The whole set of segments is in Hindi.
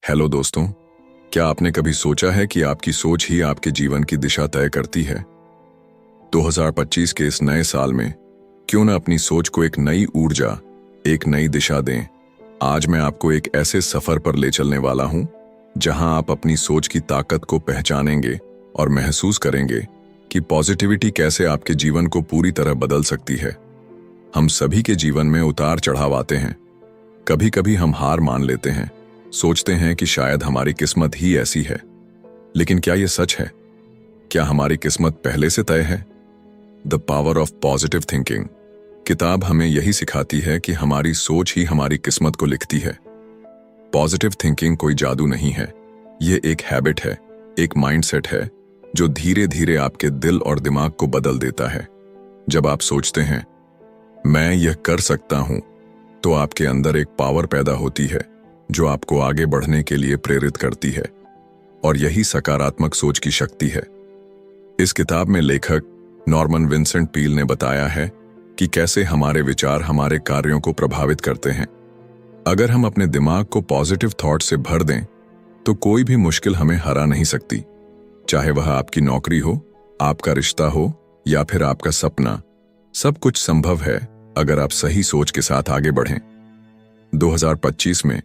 हेलो दोस्तों, क्या आपने कभी सोचा है कि आपकी सोच ही आपके जीवन की दिशा तय करती है? 2025 के इस नए साल में क्यों न अपनी सोच को एक नई ऊर्जा, एक नई दिशा दें। आज मैं आपको एक ऐसे सफर पर ले चलने वाला हूं जहां आप अपनी सोच की ताकत को पहचानेंगे और महसूस करेंगे कि पॉजिटिविटी कैसे आपके जीवन को पूरी तरह बदल सकती है। हम सभी के जीवन में उतार चढ़ाव आते हैं। कभी कभी हम हार मान लेते हैं, सोचते हैं कि शायद हमारी किस्मत ही ऐसी है। लेकिन क्या यह सच है? क्या हमारी किस्मत पहले से तय है? The power of positive thinking किताब हमें यही सिखाती है कि हमारी सोच ही हमारी किस्मत को लिखती है। पॉजिटिव थिंकिंग कोई जादू नहीं है, यह एक हैबिट है, एक माइंडसेट है जो धीरे धीरे आपके दिल और दिमाग को बदल देता है। जब आप सोचते हैं मैं यह कर सकता हूं, तो आपके अंदर एक पावर पैदा होती है जो आपको आगे बढ़ने के लिए प्रेरित करती है, और यही सकारात्मक सोच की शक्ति है। इस किताब में लेखक नॉर्मन विंसेंट पील ने बताया है कि कैसे हमारे विचार हमारे कार्यों को प्रभावित करते हैं। अगर हम अपने दिमाग को पॉजिटिव थॉट से भर दें तो कोई भी मुश्किल हमें हरा नहीं सकती, चाहे वह आपकी नौकरी हो, आपका रिश्ता हो या फिर आपका सपना। सब कुछ संभव है अगर आप सही सोच के साथ आगे बढ़ें। 2025 में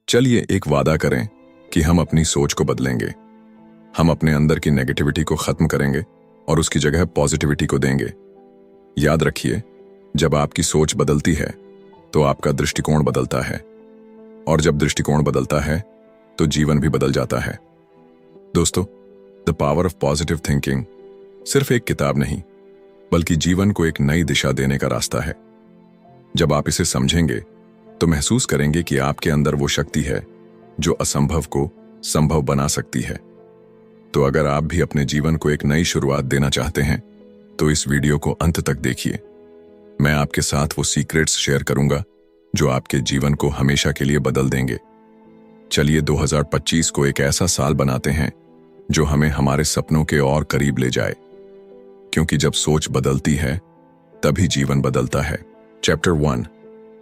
चलिए एक वादा करें कि हम अपनी सोच को बदलेंगे। हम अपने अंदर की नेगेटिविटी को खत्म करेंगे और उसकी जगह पॉजिटिविटी को देंगे। याद रखिए, जब आपकी सोच बदलती है तो आपका दृष्टिकोण बदलता है, और जब दृष्टिकोण बदलता है तो जीवन भी बदल जाता है। दोस्तों, the power of positive thinking सिर्फ एक किताब नहीं, बल्कि जीवन को एक नई दिशा देने का रास्ता है। जब आप इसे समझेंगे तो महसूस करेंगे कि आपके अंदर वो शक्ति है जो असंभव को संभव बना सकती है। तो अगर आप भी अपने जीवन को एक नई शुरुआत देना चाहते हैं तो इस वीडियो को अंत तक देखिए। मैं आपके साथ वो सीक्रेट्स शेयर करूंगा जो आपके जीवन को हमेशा के लिए बदल देंगे। चलिए 2025 को एक ऐसा साल बनाते हैं जो हमें हमारे सपनों के और करीब ले जाए, क्योंकि जब सोच बदलती है तभी जीवन बदलता है। Chapter 1,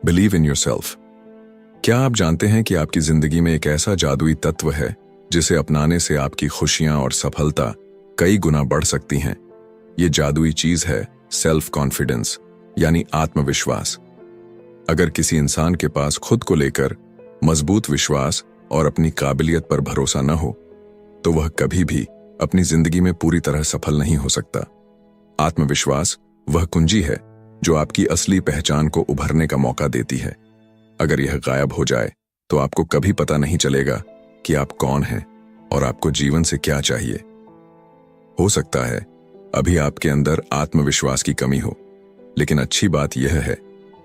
believe in yourself. क्या आप जानते हैं कि आपकी जिंदगी में एक ऐसा जादुई तत्व है जिसे अपनाने से आपकी खुशियां और सफलता कई गुना बढ़ सकती हैं? ये जादुई चीज है सेल्फ कॉन्फिडेंस, यानी आत्मविश्वास। अगर किसी इंसान के पास खुद को लेकर मजबूत विश्वास और अपनी काबिलियत पर भरोसा न हो तो वह कभी भी अपनी जिंदगी में पूरी तरह सफल नहीं हो सकता। आत्मविश्वास वह कुंजी है जो आपकी असली पहचान को उभरने का मौका देती है। अगर यह गायब हो जाए तो आपको कभी पता नहीं चलेगा कि आप कौन हैं और आपको जीवन से क्या चाहिए। हो सकता है अभी आपके अंदर आत्मविश्वास की कमी हो, लेकिन अच्छी बात यह है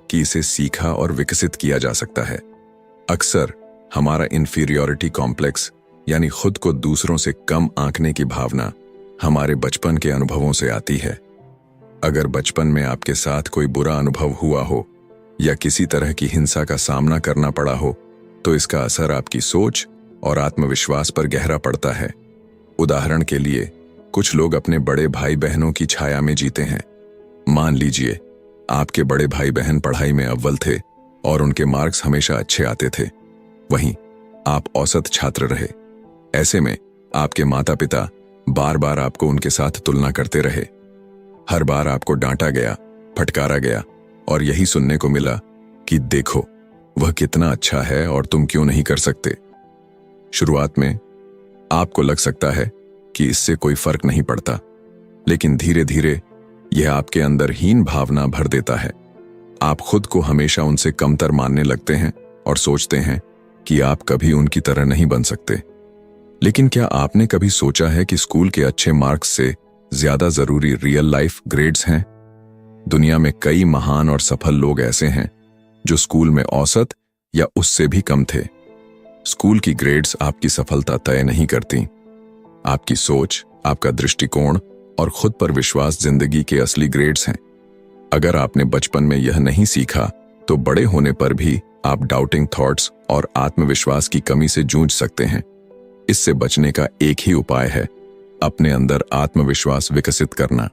कि इसे सीखा और विकसित किया जा सकता है। अक्सर हमारा इंफीरियॉरिटी कॉम्प्लेक्स, यानी खुद को दूसरों से कम आंकने की भावना, हमारे बचपन के अनुभवों से आती है। अगर बचपन में आपके साथ कोई बुरा अनुभव हुआ हो या किसी तरह की हिंसा का सामना करना पड़ा हो तो इसका असर आपकी सोच और आत्मविश्वास पर गहरा पड़ता है। उदाहरण के लिए, कुछ लोग अपने बड़े भाई बहनों की छाया में जीते हैं। मान लीजिए आपके बड़े भाई बहन पढ़ाई में अव्वल थे और उनके मार्क्स हमेशा अच्छे आते थे, वहीं आप औसत छात्र रहे। ऐसे में आपके माता पिता बार बार आपको उनके साथ तुलना करते रहे। हर बार आपको डांटा गया, फटकारा गया और यही सुनने को मिला कि देखो वह कितना अच्छा है और तुम क्यों नहीं कर सकते। शुरुआत में आपको लग सकता है कि इससे कोई फर्क नहीं पड़ता, लेकिन धीरे धीरे यह आपके अंदर हीन भावना भर देता है। आप खुद को हमेशा उनसे कमतर मानने लगते हैं और सोचते हैं कि आप कभी उनकी तरह नहीं बन सकते। लेकिन क्या आपने कभी सोचा है कि स्कूल के अच्छे मार्क्स से ज्यादा जरूरी रियल लाइफ ग्रेड्स हैं? दुनिया में कई महान और सफल लोग ऐसे हैं जो स्कूल में औसत या उससे भी कम थे। स्कूल की ग्रेड्स आपकी सफलता तय नहीं करती। आपकी सोच, आपका दृष्टिकोण और खुद पर विश्वास जिंदगी के असली ग्रेड्स हैं। अगर आपने बचपन में यह नहीं सीखा तो बड़े होने पर भी आप डाउटिंग थॉट्स और आत्मविश्वास की कमी से जूझ सकते हैं। इससे बचने का एक ही उपाय है अपने अंदर आत्मविश्वास विकसित करना।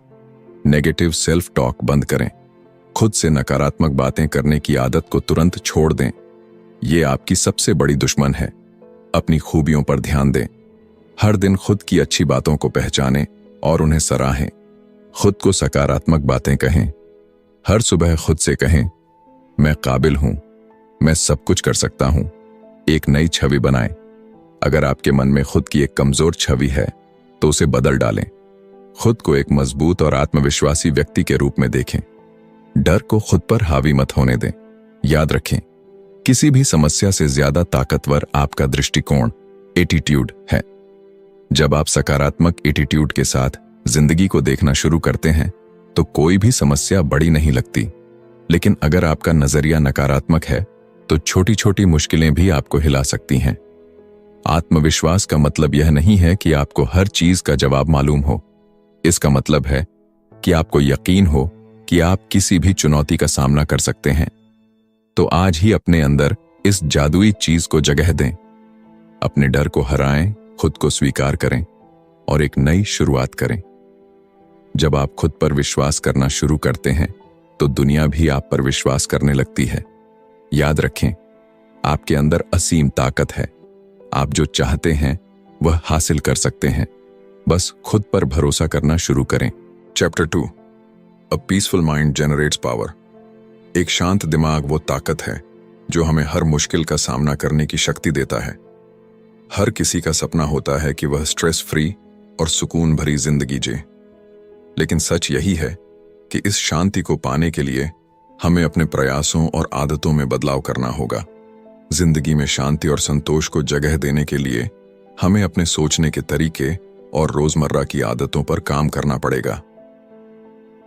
नेगेटिव सेल्फ टॉक बंद करें। खुद से नकारात्मक बातें करने की आदत को तुरंत छोड़ दें। ये आपकी सबसे बड़ी दुश्मन है। अपनी खूबियों पर ध्यान दें। हर दिन खुद की अच्छी बातों को पहचानें और उन्हें सराहें। खुद को सकारात्मक बातें कहें। हर सुबह खुद से कहें, मैं काबिल हूं, मैं सब कुछ कर सकता हूं। एक नई छवि बनाएं। अगर आपके मन में खुद की एक कमजोर छवि है तो उसे बदल डालें। खुद को एक मजबूत और आत्मविश्वासी व्यक्ति के रूप में देखें। डर को खुद पर हावी मत होने दें। याद रखें, किसी भी समस्या से ज्यादा ताकतवर आपका दृष्टिकोण, एटीट्यूड है। जब आप सकारात्मक एटीट्यूड के साथ जिंदगी को देखना शुरू करते हैं तो कोई भी समस्या बड़ी नहीं लगती। लेकिन अगर आपका नजरिया नकारात्मक है तो छोटी छोटी मुश्किलें भी आपको हिला सकती हैं। आत्मविश्वास का मतलब यह नहीं है कि आपको हर चीज का जवाब मालूम हो। इसका मतलब है कि आपको यकीन हो कि आप किसी भी चुनौती का सामना कर सकते हैं। तो आज ही अपने अंदर इस जादुई चीज को जगह दें। अपने डर को हराएं, खुद को स्वीकार करें और एक नई शुरुआत करें। जब आप खुद पर विश्वास करना शुरू करते हैं तो दुनिया भी आप पर विश्वास करने लगती है। याद रखें, आपके अंदर असीम ताकत है। आप जो चाहते हैं वह हासिल कर सकते हैं। बस खुद पर भरोसा करना शुरू करें। Chapter 2, a peaceful mind generates power. एक शांत दिमाग वो ताकत है जो हमें हर मुश्किल का सामना करने की शक्ति देता है। हर किसी का सपना होता है कि वह स्ट्रेस फ्री और सुकून भरी जिंदगी जिए। लेकिन सच यही है कि इस शांति को पाने के लिए हमें अपने प्रयासों और आदतों में बदलाव करना होगा। जिंदगी में शांति और संतोष को जगह देने के लिए हमें अपने सोचने के तरीके और रोजमर्रा की आदतों पर काम करना पड़ेगा।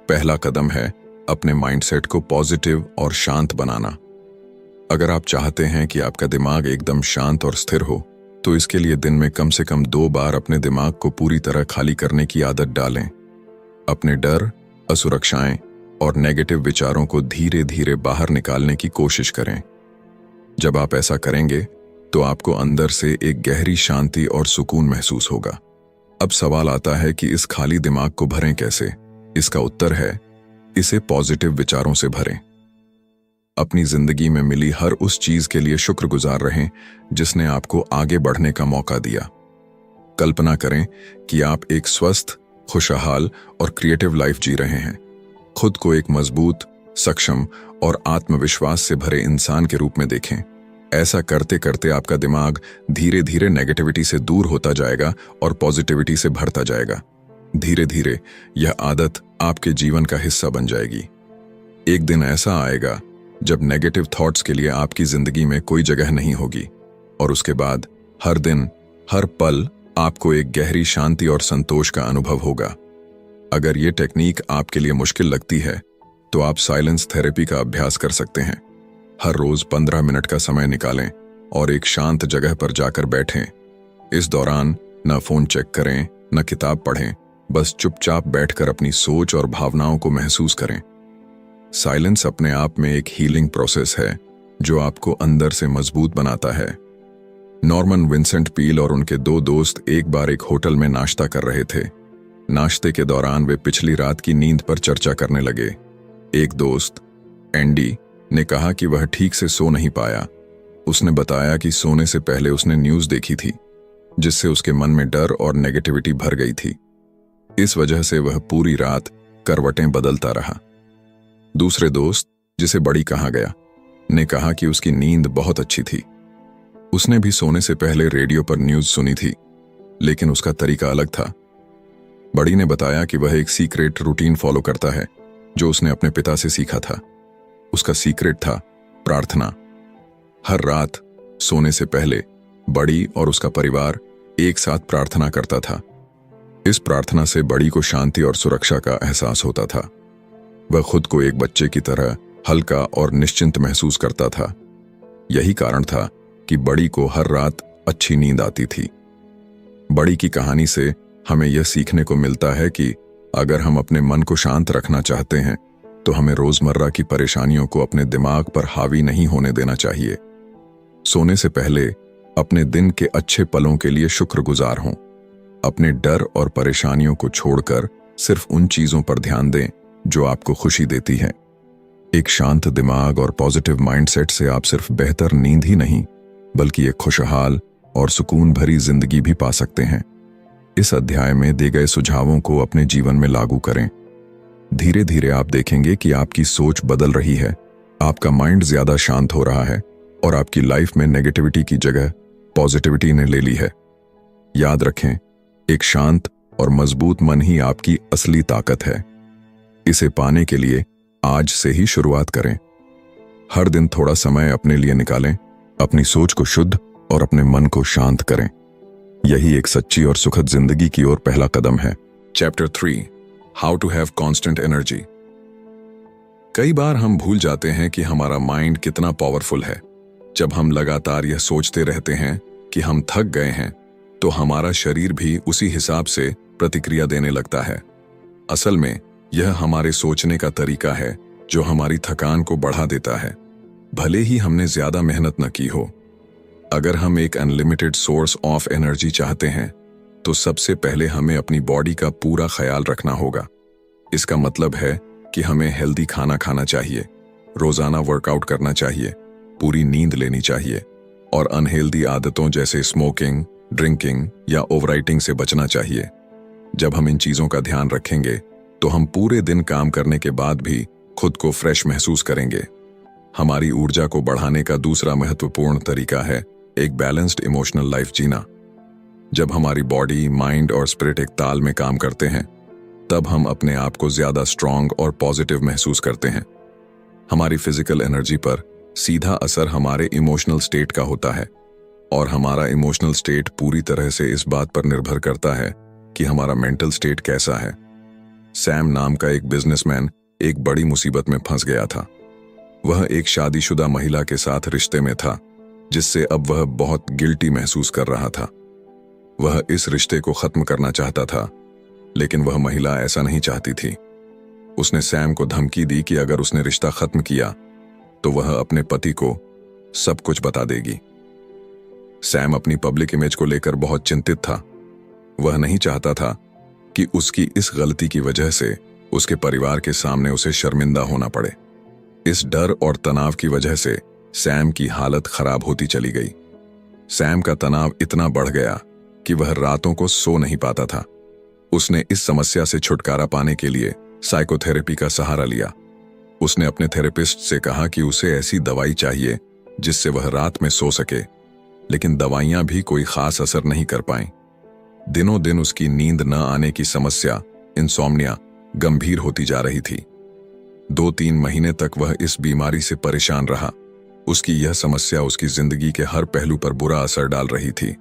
पहला कदम है अपने माइंडसेट को पॉजिटिव और शांत बनाना। अगर आप चाहते हैं कि आपका दिमाग एकदम शांत और स्थिर हो तो इसके लिए दिन में कम से कम 2 बार अपने दिमाग को पूरी तरह खाली करने की आदत डालें। अपने डर, असुरक्षाएं और नेगेटिव विचारों को धीरे धीरे बाहर निकालने की कोशिश करें। जब आप ऐसा करेंगे तो आपको अंदर से एक गहरी शांति और सुकून महसूस होगा। अब सवाल आता है कि इस खाली दिमाग को भरें कैसे? इसका उत्तर है, इसे पॉजिटिव विचारों से भरें। अपनी जिंदगी में मिली हर उस चीज के लिए शुक्रगुजार रहें जिसने आपको आगे बढ़ने का मौका दिया। कल्पना करें कि आप एक स्वस्थ, खुशहाल और क्रिएटिव लाइफ जी रहे हैं। खुद को एक मजबूत, सक्षम और आत्मविश्वास से भरे इंसान के रूप में देखें। ऐसा करते करते आपका दिमाग धीरे धीरे नेगेटिविटी से दूर होता जाएगा और पॉजिटिविटी से भरता जाएगा। धीरे धीरे यह आदत आपके जीवन का हिस्सा बन जाएगी। एक दिन ऐसा आएगा जब नेगेटिव थॉट्स के लिए आपकी जिंदगी में कोई जगह नहीं होगी और उसके बाद हर दिन, हर पल आपको एक गहरी शांति और संतोष का अनुभव होगा। अगर ये टेक्निक आपके लिए मुश्किल लगती है तो आप साइलेंस थेरेपी का अभ्यास कर सकते हैं। हर रोज 15 मिनट का समय निकालें और एक शांत जगह पर जाकर बैठें। इस दौरान न फोन चेक करें, न किताब पढ़ें, बस चुपचाप बैठकर अपनी सोच और भावनाओं को महसूस करें। साइलेंस अपने आप में एक हीलिंग प्रोसेस है जो आपको अंदर से मजबूत बनाता है। नॉर्मन विंसेंट पील और उनके 2 दोस्त एक बार एक होटल में नाश्ता कर रहे थे। नाश्ते के दौरान वे पिछली रात की नींद पर चर्चा करने लगे। एक दोस्त, एंडी, ने कहा कि वह ठीक से सो नहीं पाया। उसने बताया कि सोने से पहले उसने न्यूज़ देखी थी जिससे उसके मन में डर और नेगेटिविटी भर गई थी। इस वजह से वह पूरी रात करवटें बदलता रहा। दूसरे दोस्त, जिसे बड़ी कहा गया, ने कहा कि उसकी नींद बहुत अच्छी थी। उसने भी सोने से पहले रेडियो पर न्यूज़ सुनी थी, लेकिन उसका तरीका अलग था। बड़ी ने बताया कि वह एक सीक्रेट रूटीन फॉलो करता है जो उसने अपने पिता से सीखा था। उसका सीक्रेट था प्रार्थना। हर रात सोने से पहले बड़ी और उसका परिवार एक साथ प्रार्थना करता था। इस प्रार्थना से बड़ी को शांति और सुरक्षा का एहसास होता था। वह खुद को एक बच्चे की तरह हल्का और निश्चिंत महसूस करता था। यही कारण था कि बड़ी को हर रात अच्छी नींद आती थी। बड़ी की कहानी से हमें यह सीखने को मिलता है कि अगर हम अपने मन को शांत रखना चाहते हैं तो हमें रोजमर्रा की परेशानियों को अपने दिमाग पर हावी नहीं होने देना चाहिए। सोने से पहले अपने दिन के अच्छे पलों के लिए शुक्रगुजार हों। अपने डर और परेशानियों को छोड़कर सिर्फ उन चीजों पर ध्यान दें जो आपको खुशी देती हैं। एक शांत दिमाग और पॉजिटिव माइंडसेट से आप सिर्फ बेहतर नींद ही नहीं बल्कि एक खुशहाल, और सुकून भरी जिंदगी भी पा सकते हैं। इस अध्याय में दिए गए सुझावों को अपने जीवन में लागू करें। धीरे धीरे आप देखेंगे कि आपकी सोच बदल रही है, आपका माइंड ज्यादा शांत हो रहा है और आपकी लाइफ में नेगेटिविटी की जगह पॉजिटिविटी ने ले ली है। याद रखें, एक शांत और मजबूत मन ही आपकी असली ताकत है। इसे पाने के लिए आज से ही शुरुआत करें। हर दिन थोड़ा समय अपने लिए निकालें, अपनी सोच को शुद्ध और अपने मन को शांत करें। यही एक सच्ची और सुखद जिंदगी की ओर पहला कदम है। Chapter 3, how to have constant energy. कई बार हम भूल जाते हैं कि हमारा माइंड कितना पावरफुल है। जब हम लगातार यह सोचते रहते हैं कि हम थक गए हैं, तो हमारा शरीर भी उसी हिसाब से प्रतिक्रिया देने लगता है। असल में यह हमारे सोचने का तरीका है जो हमारी थकान को बढ़ा देता है, भले ही हमने ज्यादा मेहनत न की हो। अगर हम एक अनलिमिटेड सोर्स ऑफ एनर्जी चाहते हैं, तो सबसे पहले हमें अपनी बॉडी का पूरा ख्याल रखना होगा। इसका मतलब है कि हमें हेल्दी खाना खाना चाहिए, रोजाना वर्कआउट करना चाहिए, पूरी नींद लेनी चाहिए और अनहेल्दी आदतों जैसे स्मोकिंग, ड्रिंकिंग या ओवरईटिंग से बचना चाहिए। जब हम इन चीजों का ध्यान रखेंगे तो हम पूरे दिन काम करने के बाद भी खुद को फ्रेश महसूस करेंगे। हमारी ऊर्जा को बढ़ाने का दूसरा महत्वपूर्ण तरीका है एक बैलेंस्ड इमोशनल लाइफ जीना। जब हमारी बॉडी, माइंड और स्पिरिट एक ताल में काम करते हैं, तब हम अपने आप को ज्यादा स्ट्रांग और पॉजिटिव महसूस करते हैं। हमारी फिजिकल एनर्जी पर सीधा असर हमारे इमोशनल स्टेट का होता है और हमारा इमोशनल स्टेट पूरी तरह से इस बात पर निर्भर करता है कि हमारा मेंटल स्टेट कैसा है। सैम नाम का एक बिजनेसमैन एक बड़ी मुसीबत में फंस गया था। वह एक शादीशुदा महिला के साथ रिश्ते में था, जिससे अब वह बहुत गिल्टी महसूस कर रहा था। वह इस रिश्ते को खत्म करना चाहता था, लेकिन वह महिला ऐसा नहीं चाहती थी। उसने सैम को धमकी दी कि अगर उसने रिश्ता खत्म किया तो वह अपने पति को सब कुछ बता देगी। सैम अपनी पब्लिक इमेज को लेकर बहुत चिंतित था। वह नहीं चाहता था कि उसकी इस गलती की वजह से उसके परिवार के सामने उसे शर्मिंदा होना पड़े। इस डर और तनाव की वजह से सैम की हालत खराब होती चली गई। सैम का तनाव इतना बढ़ गया कि वह रातों को सो नहीं पाता था। उसने इस समस्या से छुटकारा पाने के लिए साइकोथेरेपी का सहारा लिया। उसने अपने थेरेपिस्ट से कहा कि उसे ऐसी दवाई चाहिए जिससे वह रात में सो सके, लेकिन दवाइयां भी कोई खास असर नहीं कर पाईं। दिनों दिन उसकी नींद न आने की समस्या, इंसोम्निया, गंभीर होती जा रही थी। 2-3 महीने तक वह इस बीमारी से परेशान रहा। उसकी यह समस्या उसकी जिंदगी के हर पहलू पर बुरा असर डाल रही थी।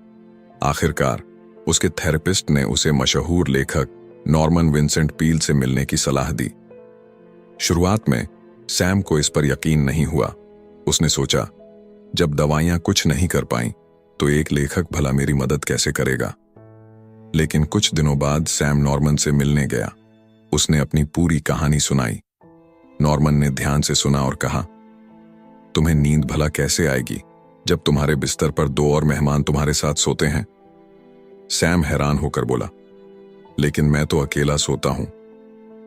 आखिरकार उसके थेरेपिस्ट ने उसे मशहूर लेखक नॉर्मन विंसेंट पील से मिलने की सलाह दी। शुरुआत में सैम को इस पर यकीन नहीं हुआ। उसने सोचा, जब दवाइयां कुछ नहीं कर पाईं, तो एक लेखक भला मेरी मदद कैसे करेगा। लेकिन कुछ दिनों बाद सैम नॉर्मन से मिलने गया। उसने अपनी पूरी कहानी सुनाई। नॉर्मन ने ध्यान से सुना और कहा, तुम्हें नींद भला कैसे आएगी जब तुम्हारे बिस्तर पर 2 और मेहमान तुम्हारे साथ सोते हैं। सैम हैरान होकर बोला, लेकिन मैं तो अकेला सोता हूं।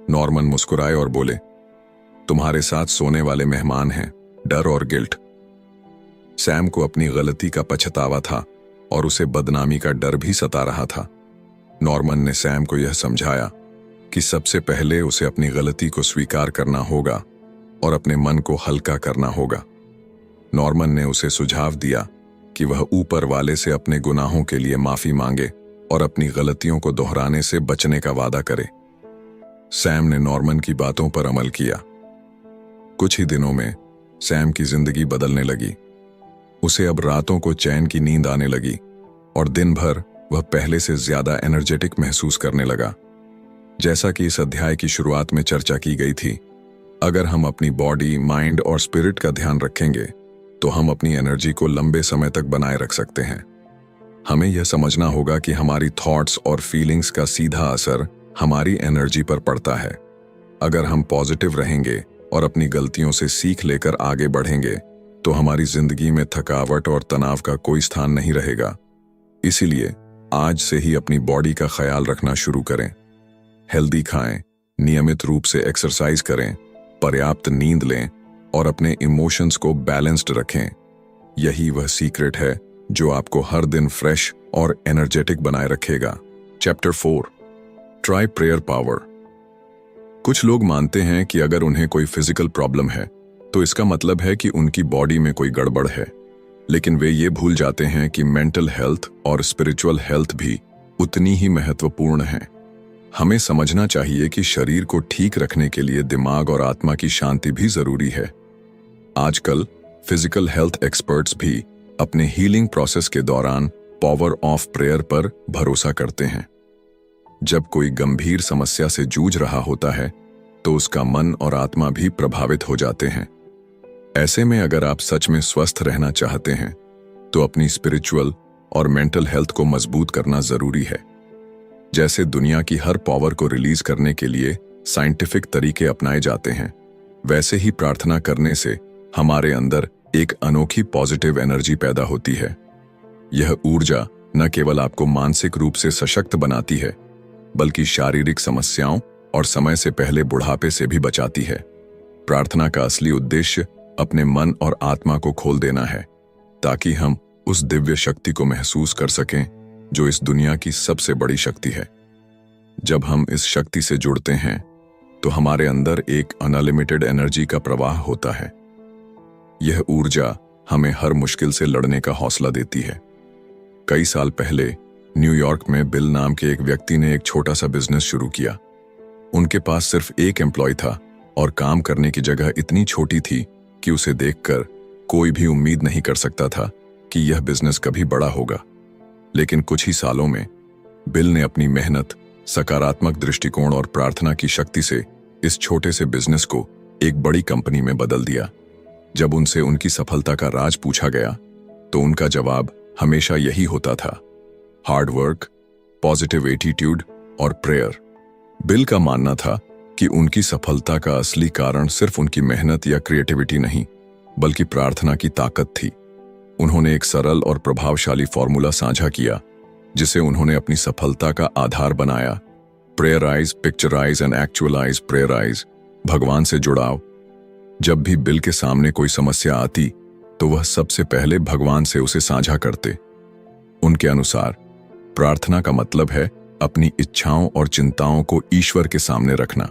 नॉर्मन मुस्कुराए और बोले, तुम्हारे साथ सोने वाले मेहमान हैं डर और गिल्ट। सैम को अपनी गलती का पछतावा था और उसे बदनामी का डर भी सता रहा था। नॉर्मन ने सैम को यह समझाया कि सबसे पहले उसे अपनी गलती को स्वीकार करना होगा और अपने मन को हल्का करना होगा। नॉर्मन ने उसे सुझाव दिया कि वह ऊपर वाले से अपने गुनाहों के लिए माफी मांगे और अपनी गलतियों को दोहराने से बचने का वादा करे। सैम ने नॉर्मन की बातों पर अमल किया। कुछ ही दिनों में सैम की जिंदगी बदलने लगी। उसे अब रातों को चैन की नींद आने लगी और दिन भर वह पहले से ज्यादा एनर्जेटिक महसूस करने लगा। जैसा कि इस अध्याय की शुरुआत में चर्चा की गई थी, अगर हम अपनी बॉडी, माइंड और स्पिरिट का ध्यान रखेंगे तो हम अपनी एनर्जी को लंबे समय तक बनाए रख सकते हैं। हमें यह समझना होगा कि हमारी थॉट्स और फीलिंग्स का सीधा असर हमारी एनर्जी पर पड़ता है। अगर हम पॉजिटिव रहेंगे और अपनी गलतियों से सीख लेकर आगे बढ़ेंगे तो हमारी जिंदगी में थकावट और तनाव का कोई स्थान नहीं रहेगा। इसीलिए आज से ही अपनी बॉडी का ख्याल रखना शुरू करें। हेल्दी खाएं, नियमित रूप से एक्सरसाइज करें, पर्याप्त नींद लें और अपने इमोशंस को बैलेंस्ड रखें। यही वह सीक्रेट है जो आपको हर दिन फ्रेश और एनर्जेटिक बनाए रखेगा। Chapter 4, try prayer power. कुछ लोग मानते हैं कि अगर उन्हें कोई फिजिकल प्रॉब्लम है तो इसका मतलब है कि उनकी बॉडी में कोई गड़बड़ है, लेकिन वे ये भूल जाते हैं कि मेंटल हेल्थ और स्पिरिचुअल हेल्थ भी उतनी ही महत्वपूर्ण है। हमें समझना चाहिए कि शरीर को ठीक रखने के लिए दिमाग और आत्मा की शांति भी जरूरी है। आजकल फिजिकल हेल्थ एक्सपर्ट्स भी अपने हीलिंग प्रोसेस के दौरान पावर ऑफ प्रेयर पर भरोसा करते हैं। जब कोई गंभीर समस्या से जूझ रहा होता है तो उसका मन और आत्मा भी प्रभावित हो जाते हैं। ऐसे में अगर आप सच में स्वस्थ रहना चाहते हैं तो अपनी स्पिरिचुअल और मेंटल हेल्थ को मजबूत करना जरूरी है। जैसे दुनिया की हर पावर को रिलीज करने के लिए साइंटिफिक तरीके अपनाए जाते हैं, वैसे ही प्रार्थना करने से हमारे अंदर एक अनोखी पॉजिटिव एनर्जी पैदा होती है। यह ऊर्जा न केवल आपको मानसिक रूप से सशक्त बनाती है, बल्कि शारीरिक समस्याओं और समय से पहले बुढ़ापे से भी बचाती है। प्रार्थना का असली उद्देश्य अपने मन और आत्मा को खोल देना है, ताकि हम उस दिव्य शक्ति को महसूस कर सकें जो इस दुनिया की सबसे बड़ी शक्ति है। जब हम इस शक्ति से जुड़ते हैं तो हमारे अंदर एक अनलिमिटेड एनर्जी का प्रवाह होता है। यह ऊर्जा हमें हर मुश्किल से लड़ने का हौसला देती है। कई साल पहले न्यूयॉर्क में बिल नाम के एक व्यक्ति ने एक छोटा सा बिजनेस शुरू किया। उनके पास सिर्फ एक एम्प्लॉय था और काम करने की जगह इतनी छोटी थी कि उसे देखकर कोई भी उम्मीद नहीं कर सकता था कि यह बिजनेस कभी बड़ा होगा। लेकिन कुछ ही सालों में बिल ने अपनी मेहनत, सकारात्मक दृष्टिकोण और प्रार्थना की शक्ति से इस छोटे से बिजनेस को एक बड़ी कंपनी में बदल दिया। जब उनसे उनकी सफलता का राज पूछा गया तो उनका जवाब हमेशा यही होता था: हार्ड वर्क, पॉजिटिव एटीट्यूड और प्रेयर। बिल का मानना था कि उनकी सफलता का असली कारण सिर्फ उनकी मेहनत या क्रिएटिविटी नहीं, बल्कि प्रार्थना की ताकत थी। उन्होंने एक सरल और प्रभावशाली फॉर्मूला साझा किया, जिसे उन्होंने अपनी सफलता का आधार बनाया: प्रेयराइज, पिक्चराइज एंड एक्चुअलाइज। प्रेयराइज, भगवान से जुड़ाव। जब भी बिल के सामने कोई समस्या आती तो वह सबसे पहले भगवान से उसे साझा करते। उनके अनुसार प्रार्थना का मतलब है अपनी इच्छाओं और चिंताओं को ईश्वर के सामने रखना।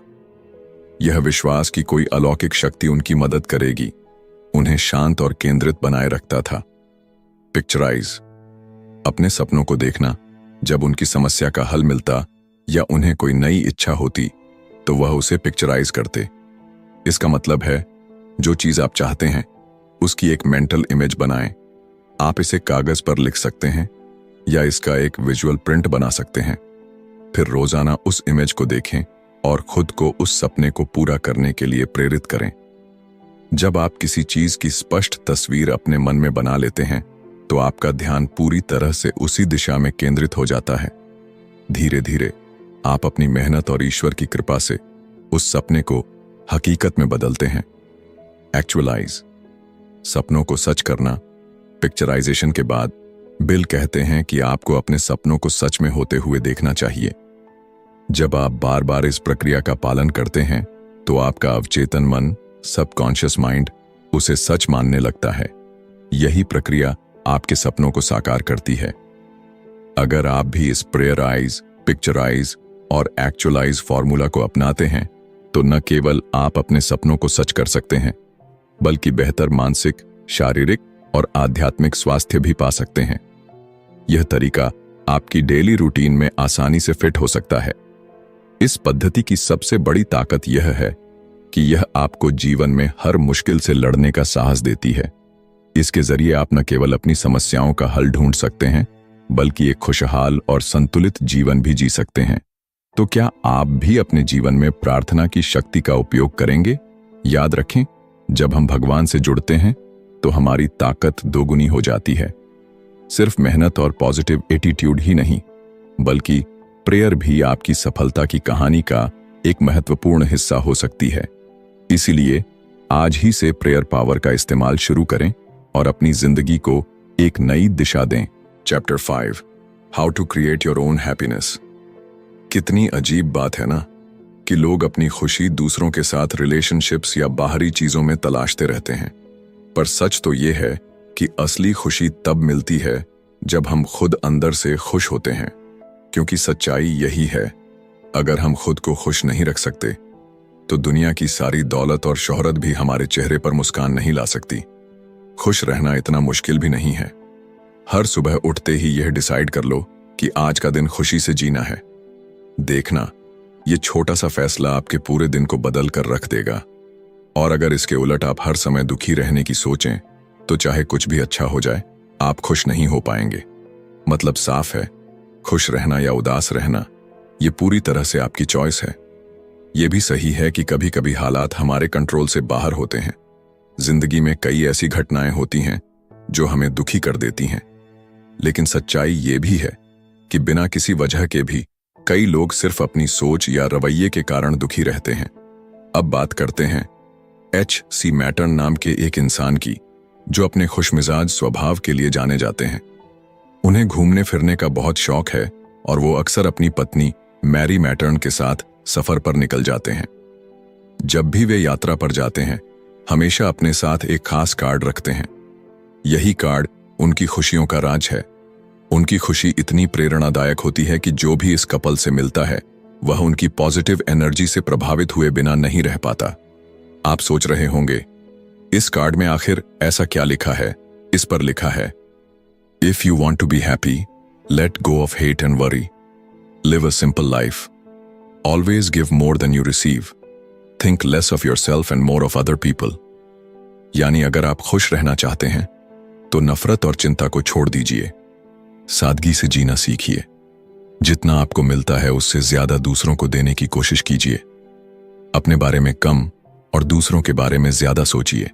यह विश्वास कि कोई अलौकिक शक्ति उनकी मदद करेगी उन्हें शांत और केंद्रित बनाए रखता था। पिक्चराइज, अपने सपनों को देखना। जब उनकी समस्या का हल मिलता या उन्हें कोई नई इच्छा होती तो वह उसे पिक्चराइज करते। इसका मतलब है जो चीज आप चाहते हैं उसकी एक मेंटल इमेज बनाएं। आप इसे कागज पर लिख सकते हैं या इसका एक विजुअल प्रिंट बना सकते हैं। फिर रोजाना उस इमेज को देखें और खुद को उस सपने को पूरा करने के लिए प्रेरित करें। जब आप किसी चीज की स्पष्ट तस्वीर अपने मन में बना लेते हैं तो आपका ध्यान पूरी तरह से उसी दिशा में केंद्रित हो जाता है। धीरे धीरे आप अपनी मेहनत और ईश्वर की कृपा से उस सपने को हकीकत में बदलते हैं। एक्चुअलाइज, सपनों को सच करना। पिक्चराइजेशन के बाद बिल कहते हैं कि आपको अपने सपनों को सच में होते हुए देखना चाहिए। जब आप बार बार इस प्रक्रिया का पालन करते हैं तो आपका अवचेतन मन, सबकॉन्शियस माइंड, उसे सच मानने लगता है। यही प्रक्रिया आपके सपनों को साकार करती है। अगर आप भी इस प्रेयराइज, पिक्चराइज और एक्चुअलाइज फॉर्मूला को अपनाते हैं तो न केवल आप अपने सपनों को सच कर सकते हैं, बल्कि बेहतर मानसिक, शारीरिक और आध्यात्मिक स्वास्थ्य भी पा सकते हैं। यह तरीका आपकी डेली रूटीन में आसानी से फिट हो सकता है। इस पद्धति की सबसे बड़ी ताकत यह है कि यह आपको जीवन में हर मुश्किल से लड़ने का साहस देती है। इसके जरिए आप न केवल अपनी समस्याओं का हल ढूंढ सकते हैं, बल्कि एक खुशहाल और संतुलित जीवन भी जी सकते हैं। तो क्या आप भी अपने जीवन में प्रार्थना की शक्ति का उपयोग करेंगे? याद रखें, जब हम भगवान से जुड़ते हैं तो हमारी ताकत दोगुनी हो जाती है। सिर्फ मेहनत और पॉजिटिव एटीट्यूड ही नहीं, बल्कि प्रेयर भी आपकी सफलता की कहानी का एक महत्वपूर्ण हिस्सा हो सकती है। इसीलिए आज ही से प्रेयर पावर का इस्तेमाल शुरू करें और अपनी जिंदगी को एक नई दिशा दें। Chapter 5, how to create your own happiness. कितनी अजीब बात है ना कि लोग अपनी खुशी दूसरों के साथ रिलेशनशिप्स या बाहरी चीजों में तलाशते रहते हैं, पर सच तो यह है कि असली खुशी तब मिलती है जब हम खुद अंदर से खुश होते हैं, क्योंकि सच्चाई यही है, अगर हम खुद को खुश नहीं रख सकते तो दुनिया की सारी दौलत और शोहरत भी हमारे चेहरे पर मुस्कान नहीं ला सकती। खुश रहना इतना मुश्किल भी नहीं है। हर सुबह उठते ही यह डिसाइड कर लो कि आज का दिन खुशी से जीना है। देखना, ये छोटा सा फैसला आपके पूरे दिन को बदल कर रख देगा। और अगर इसके उलट आप हर समय दुखी रहने की सोचें तो चाहे कुछ भी अच्छा हो जाए, आप खुश नहीं हो पाएंगे। मतलब साफ है, खुश रहना या उदास रहना ये पूरी तरह से आपकी चॉइस है। ये भी सही है कि कभी कभी हालात हमारे कंट्रोल से बाहर होते हैं। जिंदगी में कई ऐसी घटनाएं होती हैं जो हमें दुखी कर देती हैं, लेकिन सच्चाई ये भी है कि बिना किसी वजह के भी कई लोग सिर्फ अपनी सोच या रवैये के कारण दुखी रहते हैं। अब बात करते हैं H.C. मैटर्न नाम के एक इंसान की, जो अपने खुशमिजाज स्वभाव के लिए जाने जाते हैं। उन्हें घूमने फिरने का बहुत शौक है और वो अक्सर अपनी पत्नी मैरी मैटर्न के साथ सफर पर निकल जाते हैं। जब भी वे यात्रा पर जाते हैं, हमेशा अपने साथ एक खास कार्ड रखते हैं। यही कार्ड उनकी खुशियों का राज है। उनकी खुशी इतनी प्रेरणादायक होती है कि जो भी इस कपल से मिलता है वह उनकी पॉजिटिव एनर्जी से प्रभावित हुए बिना नहीं रह पाता। आप सोच रहे होंगे, इस कार्ड में आखिर ऐसा क्या लिखा है? इस पर लिखा है, if you want to be happy, let go of hate and worry, live a simple life, always give more than you receive, think less of yourself and more of other people. यानी अगर आप खुश रहना चाहते हैं तो नफरत और चिंता को छोड़ दीजिए, सादगी से जीना सीखिए, जितना आपको मिलता है उससे ज्यादा दूसरों को देने की कोशिश कीजिए, अपने बारे में कम और दूसरों के बारे में ज्यादा सोचिए।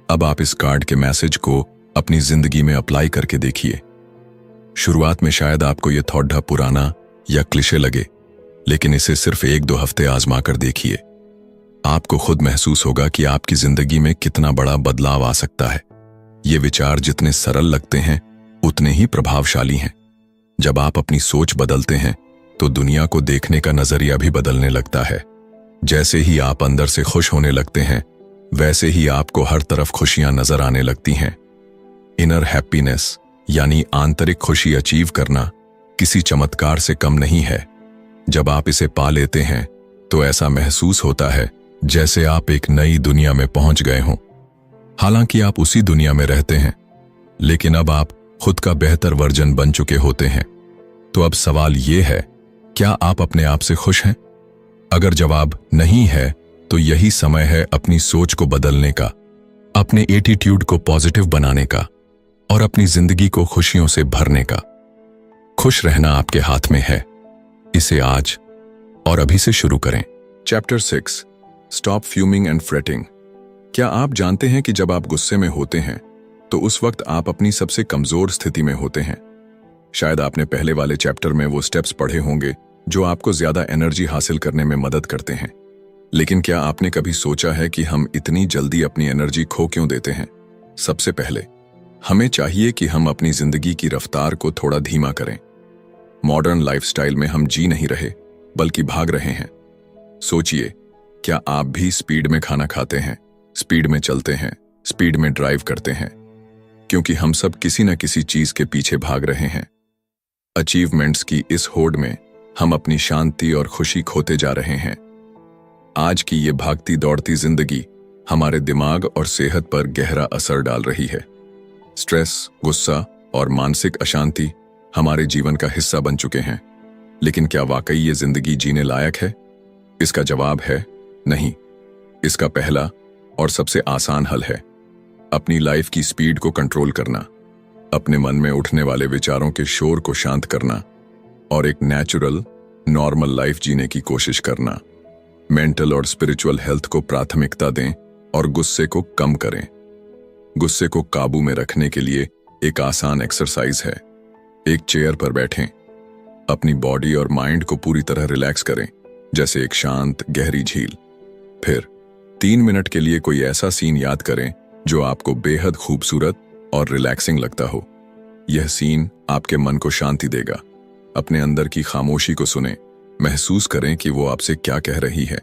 अब आप इस कार्ड के मैसेज को अपनी जिंदगी में अप्लाई करके देखिए। शुरुआत में शायद आपको यह थोड़ा पुराना या क्लिशे लगे, लेकिन इसे सिर्फ 1-2 हफ्ते आजमा कर देखिए। आपको खुद महसूस होगा कि आपकी जिंदगी में कितना बड़ा बदलाव आ सकता है। ये विचार जितने सरल लगते हैं उतने ही प्रभावशाली हैं। जब आप अपनी सोच बदलते हैं तो दुनिया को देखने का नजरिया भी बदलने लगता है। जैसे ही आप अंदर से खुश होने लगते हैं, वैसे ही आपको हर तरफ खुशियां नजर आने लगती हैं। इनर हैप्पीनेस यानी आंतरिक खुशी अचीव करना किसी चमत्कार से कम नहीं है। जब आप इसे पा लेते हैं तो ऐसा महसूस होता है जैसे आप एक नई दुनिया में पहुंच गए हों। हालांकि आप उसी दुनिया में रहते हैं, लेकिन अब आप खुद का बेहतर वर्जन बन चुके होते हैं। तो अब सवाल यह है, क्या आप अपने आप से खुश हैं? अगर जवाब नहीं है तो यही समय है अपनी सोच को बदलने का, अपने एटीट्यूड को पॉजिटिव बनाने का और अपनी जिंदगी को खुशियों से भरने का। खुश रहना आपके हाथ में है। इसे आज और अभी से शुरू करें। Chapter 6, stop fuming and fretting. क्या आप जानते हैं कि जब आप गुस्से में होते हैं तो उस वक्त आप अपनी सबसे कमजोर स्थिति में होते हैं? शायद आपने पहले वाले चैप्टर में वो स्टेप्स पढ़े होंगे जो आपको ज्यादा एनर्जी हासिल करने में मदद करते हैं। लेकिन क्या आपने कभी सोचा है कि हम इतनी जल्दी अपनी एनर्जी खो क्यों देते हैं? सबसे पहले हमें चाहिए कि हम अपनी जिंदगी की रफ्तार को थोड़ा धीमा करें। मॉडर्न लाइफस्टाइल में हम जी नहीं रहे बल्कि भाग रहे हैं। सोचिए, क्या आप भी स्पीड में खाना खाते हैं, स्पीड में चलते हैं, स्पीड में ड्राइव करते हैं? क्योंकि हम सब किसी न किसी चीज के पीछे भाग रहे हैं। अचीवमेंट्स की इस होड़ में हम अपनी शांति और खुशी खोते जा रहे हैं। आज की ये भागती दौड़ती जिंदगी हमारे दिमाग और सेहत पर गहरा असर डाल रही है। स्ट्रेस, गुस्सा और मानसिक अशांति हमारे जीवन का हिस्सा बन चुके हैं। लेकिन क्या वाकई ये जिंदगी जीने लायक है? इसका जवाब है नहीं। इसका पहला और सबसे आसान हल है अपनी लाइफ की स्पीड को कंट्रोल करना, अपने मन में उठने वाले विचारों के शोर को शांत करना और एक नेचुरल, नॉर्मल लाइफ जीने की कोशिश करना। मेंटल और स्पिरिचुअल हेल्थ को प्राथमिकता दें और गुस्से को कम करें। गुस्से को काबू में रखने के लिए एक आसान एक्सरसाइज है। एक चेयर पर बैठें, अपनी बॉडी और माइंड को पूरी तरह रिलैक्स करें, जैसे एक शांत गहरी झील। फिर 3 मिनट के लिए कोई ऐसा सीन याद करें जो आपको बेहद खूबसूरत और रिलैक्सिंग लगता हो। यह सीन आपके मन को शांति देगा। अपने अंदर की खामोशी को सुनें, महसूस करें कि वो आपसे क्या कह रही है।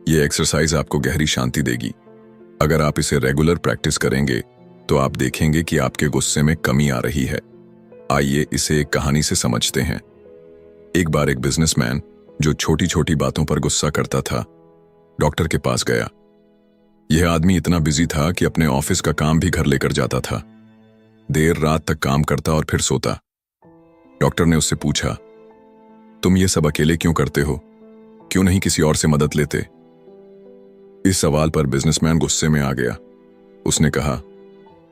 यह एक्सरसाइज आपको गहरी शांति देगी। अगर आप इसे रेगुलर प्रैक्टिस करेंगे तो आप देखेंगे कि आपके गुस्से में कमी आ रही है। आइए इसे एक कहानी से समझते हैं। एक बार एक बिजनेसमैन जो छोटी छोटी बातों पर गुस्सा करता था, डॉक्टर के पास गया। यह आदमी इतना बिजी था कि अपने ऑफिस का काम भी घर लेकर जाता था। देर रात तक काम करता और फिर सोता। डॉक्टर ने उससे पूछा, तुम ये सब अकेले क्यों करते हो? क्यों नहीं किसी और से मदद लेते? इस सवाल पर बिजनेसमैन गुस्से में आ गया। उसने कहा,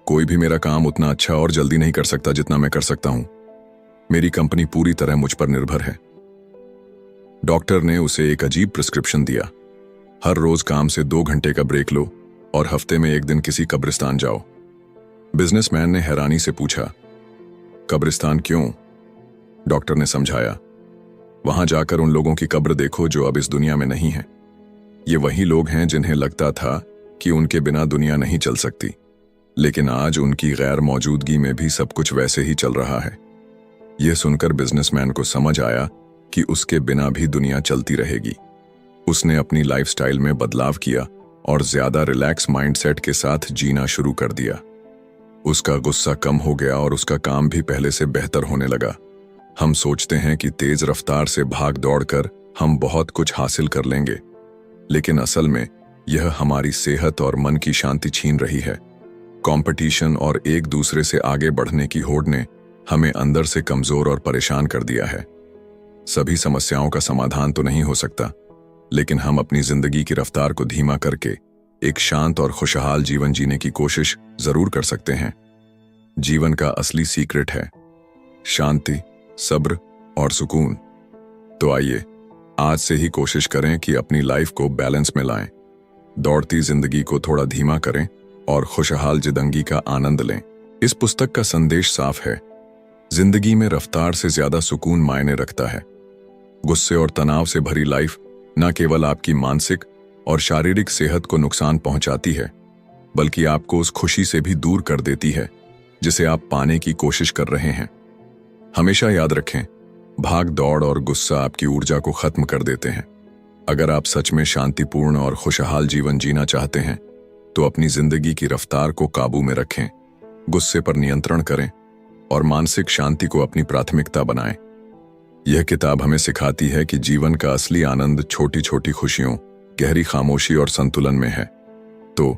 कोई भी मेरा काम उतना अच्छा और जल्दी नहीं कर सकता जितना मैं कर सकता हूं। मेरी कंपनी पूरी तरह मुझ पर निर्भर है। डॉक्टर ने उसे एक अजीब प्रिस्क्रिप्शन दिया। हर रोज काम से 2 घंटे का ब्रेक लो और हफ्ते में 1 दिन किसी कब्रिस्तान जाओ। बिजनेसमैन ने हैरानी से पूछा, कब्रिस्तान क्यों? डॉक्टर ने समझाया, वहां जाकर उन लोगों की कब्र देखो जो अब इस दुनिया में नहीं है। ये वही लोग हैं जिन्हें लगता था कि उनके बिना दुनिया नहीं चल सकती, लेकिन आज उनकी गैर मौजूदगी में भी सब कुछ वैसे ही चल रहा है। यह सुनकर बिजनेसमैन को समझ आया कि उसके बिना भी दुनिया चलती रहेगी। उसने अपनी लाइफस्टाइल में बदलाव किया और ज्यादा रिलैक्स माइंडसेट के साथ जीना शुरू कर दिया। उसका गुस्सा कम हो गया और उसका काम भी पहले से बेहतर होने लगा। हम सोचते हैं कि तेज रफ्तार से भाग दौड़ कर हम बहुत कुछ हासिल कर लेंगे, लेकिन असल में यह हमारी सेहत और मन की शांति छीन रही है। कंपटीशन और एक दूसरे से आगे बढ़ने की होड़ ने हमें अंदर से कमजोर और परेशान कर दिया है। सभी समस्याओं का समाधान तो नहीं हो सकता, लेकिन हम अपनी जिंदगी की रफ्तार को धीमा करके एक शांत और खुशहाल जीवन जीने की कोशिश जरूर कर सकते हैं। जीवन का असली सीक्रेट है शांति, सब्र और सुकून। तो आइए आज से ही कोशिश करें कि अपनी लाइफ को बैलेंस में लाएं, दौड़ती जिंदगी को थोड़ा धीमा करें और खुशहाल जिंदगी का आनंद लें। इस पुस्तक का संदेश साफ है, जिंदगी में रफ्तार से ज्यादा सुकून मायने रखता है। गुस्से और तनाव से भरी लाइफ न केवल आपकी मानसिक और शारीरिक सेहत को नुकसान पहुंचाती है, बल्कि आपको उस खुशी से भी दूर कर देती है जिसे आप पाने की कोशिश कर रहे हैं। हमेशा याद रखें, भाग दौड़ और गुस्सा आपकी ऊर्जा को खत्म कर देते हैं। अगर आप सच में शांतिपूर्ण और खुशहाल जीवन जीना चाहते हैं तो अपनी जिंदगी की रफ्तार को काबू में रखें, गुस्से पर नियंत्रण करें और मानसिक शांति को अपनी प्राथमिकता बनाएं। यह किताब हमें सिखाती है कि जीवन का असली आनंद छोटी छोटी खुशियों, गहरी खामोशी और संतुलन में है। तो